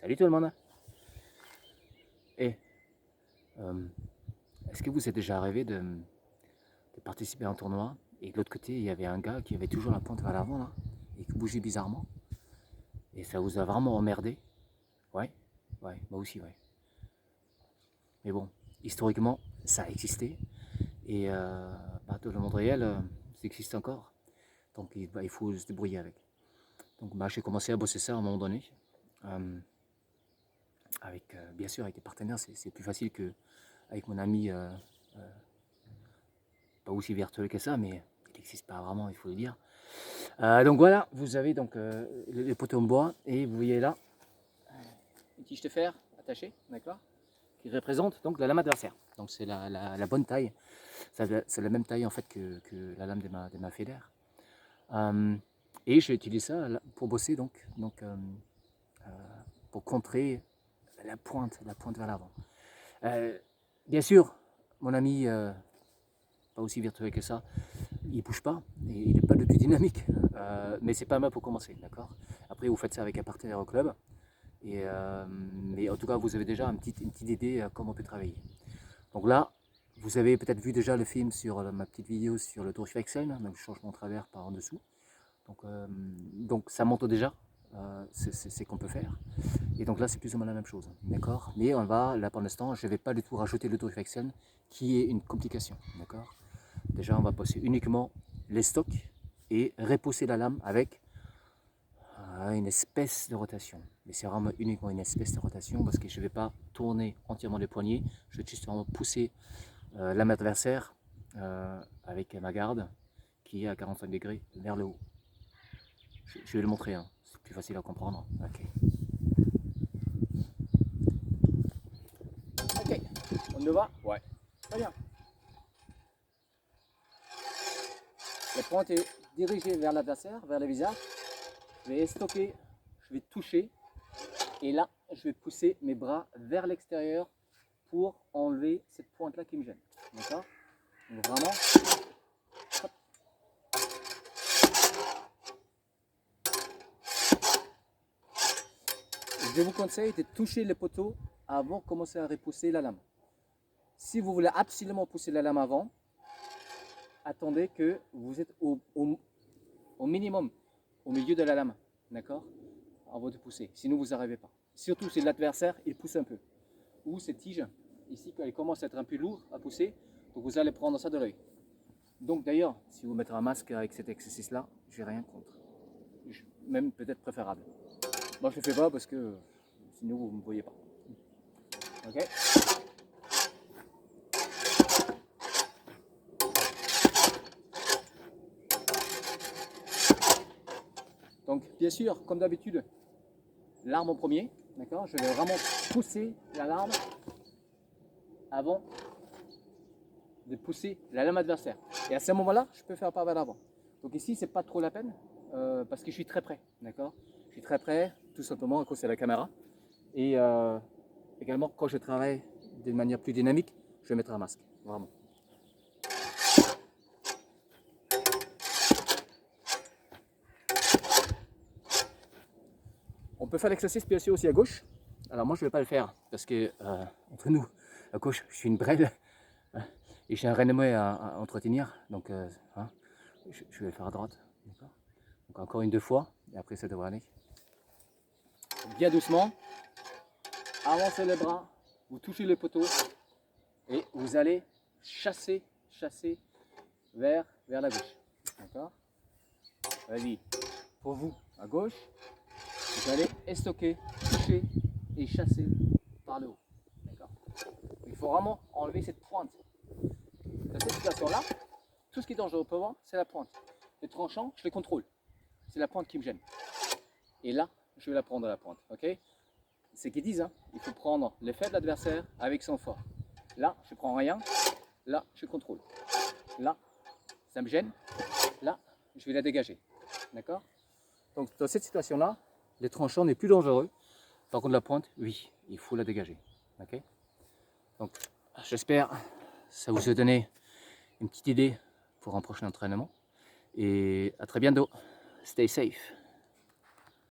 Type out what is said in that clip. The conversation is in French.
Salut tout le monde. Et est-ce que vous êtes déjà arrivé de participer à un tournoi et de l'autre côté il y avait un gars qui avait toujours la pointe vers l'avant là et qui bougeait bizarrement et ça vous a vraiment emmerdé? Ouais, ouais, moi aussi ouais. Mais bon, historiquement ça a existé et dans le monde réel ça existe encore. Donc il faut se débrouiller avec. Donc j'ai commencé à bosser ça à un moment donné. Avec, bien sûr avec des partenaires c'est plus facile qu'avec mon ami pas aussi virtuel que ça, mais il n'existe pas vraiment, il faut le dire. Donc voilà, vous avez donc les poteaux en bois et vous voyez là une tige de fer attachée, d'accord, qui représente donc la lame adversaire. Donc c'est la bonne taille, c'est la même taille en fait que la lame de ma Feder. Et j'utilise ça pour bosser donc pour contrer la pointe vers l'avant. Bien sûr, mon ami pas aussi virtuel que ça, il bouge pas, et il n'est pas le plus dynamique, mais c'est pas mal pour commencer, d'accord. Après vous faites ça avec un partenaire au club, mais en tout cas vous avez déjà une petite idée comment on peut travailler. Donc là, vous avez peut-être vu déjà le film sur ma petite vidéo sur le Durchwechseln, donc je change mon travers par en dessous. Donc ça montre déjà ce qu'on peut faire. Et donc là c'est plus ou moins la même chose, d'accord. Mais on va, là pour l'instant, je ne vais pas du tout rajouter le Durchwechseln qui est une complication, d'accord. Déjà on va passer uniquement les stocks et repousser la lame avec une espèce de rotation. Mais c'est vraiment uniquement une espèce de rotation parce que je ne vais pas tourner entièrement les poignets, je vais juste vraiment pousser la lame adversaire avec ma garde qui est à 45 degrés vers le haut. Je vais le montrer, hein. C'est plus facile à comprendre. Ok, on y va? Ouais. Très bien. La pointe est dirigée vers l'adversaire, vers le visage. Je vais stocker, je vais toucher. Et là, je vais pousser mes bras vers l'extérieur pour enlever cette pointe-là qui me gêne. D'accord? Donc vraiment. Hop. Je vous conseille de toucher le poteau avant de commencer à repousser la lame. Si vous voulez absolument pousser la lame avant, attendez que vous êtes au minimum au milieu de la lame, d'accord, avant de pousser. Sinon vous n'arrivez pas. Surtout si l'adversaire il pousse un peu. Ou cette tige ici, quand elle commence à être un peu lourde à pousser, donc vous allez prendre ça de l'œil. Donc d'ailleurs, si vous mettez un masque avec cet exercice-là, j'ai rien contre. Même peut-être préférable. Moi je ne le fais pas parce que sinon vous ne me voyez pas. Ok. Donc bien sûr, comme d'habitude, l'arme en premier, d'accord. Je vais vraiment pousser la lame avant de pousser la lame adversaire. Et à ce moment-là, je peux faire pas vers l'avant. Donc ici, c'est pas trop la peine parce que je suis très près, d'accord. Je suis très près, tout simplement à cause de la caméra. Et également, quand je travaille d'une manière plus dynamique, je vais mettre un masque, vraiment. On peut faire l'exercice bien sûr aussi à gauche. Alors moi je ne vais pas le faire parce que entre nous, à gauche, je suis une brêle et j'ai un renommé à entretenir. Donc je vais le faire à droite. Donc encore une, deux fois et après ça devrait aller. Donc, bien doucement, avancez les bras, vous touchez le poteau et vous allez chasser vers la gauche. D'accord. Vas-y. Pour vous, à gauche, vous allez estoquer, toucher et chasser par le haut. D'accord. Il faut vraiment enlever cette pointe. Dans cette situation-là, tout ce qui est dangereux pour moi, c'est la pointe. Les tranchants, je les contrôle. C'est la pointe qui me gêne. Et là, je vais la prendre à la pointe. Ok. C'est qu'ils disent, hein, il faut prendre le faible adversaire avec son fort. Là, je prends rien. Là, je contrôle. Là, ça me gêne. Là, je vais la dégager. D'accord. Donc dans cette situation-là, les tranchants n'est plus dangereux. Par contre la pointe, oui, il faut la dégager. Okay. Donc j'espère que ça vous a donné une petite idée pour un prochain entraînement. Et à très bientôt. Stay safe.